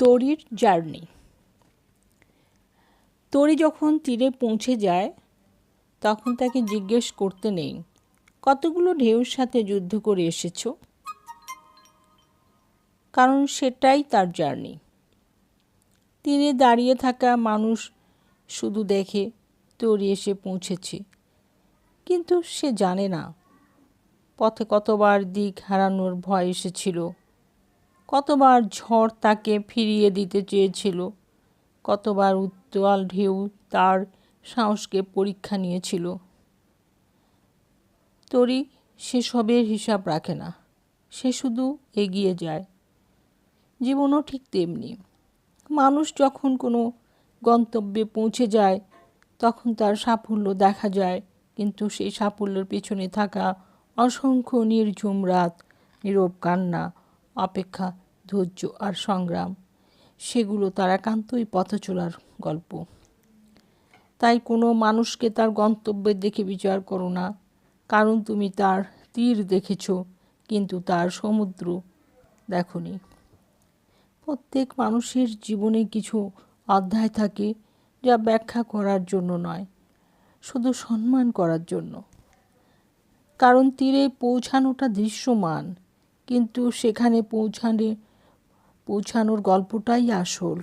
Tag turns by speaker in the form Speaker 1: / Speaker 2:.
Speaker 1: তরীর journey. তরী যখন তীরে পৌঁছে যায় তখন তাকে জিজ্ঞেস করতে নেই কতগুলো ঢেউর সাথে যুদ্ধ করে এসেছো, কারণ সেটাই তার জার্নি। তীরে দাঁড়িয়ে থাকা মানুষ শুধু দেখে তরী এসে পৌঁছেছে, কিন্তু সে জানে না পথে কতবার দিক হারানোর ভয় এসেছিল, কতবার ঝড় তাকে ফিরিয়ে দিতে চেয়েছিল, কতবার উত্তাল ঢেউ তার সাহসকে পরীক্ষা নিয়েছিল। তরী সেসবের হিসাব রাখে না, সে শুধু এগিয়ে যায়। জীবনও ঠিক তেমনি। মানুষ যখন কোনো গন্তব্যে পৌঁছে যায় তখন তার সাফল্য দেখা যায়, কিন্তু সেই সাফল্যের পেছনে থাকা অসংখ্য নির্ঝুম রাত, নীরব কান্না, অপেক্ষা, ধৈর্য আর সংগ্রাম, সেগুলো তার একান্তই পথচলার গল্প। তাই কোনো মানুষকে তার গন্তব্যের দেখে বিচার করো না, কারণ তুমি তার তীর দেখেছ কিন্তু তার সমুদ্র দেখোনি। প্রত্যেক মানুষের জীবনে কিছু অধ্যায় থাকে যা ব্যাখ্যা করার জন্য নয়, শুধু সম্মান করার জন্য। কারণ তীরে পৌঁছানোটা দৃশ্যমান, কিন্তু সেখানে পৌঁছানোর গল্পটাই আসল।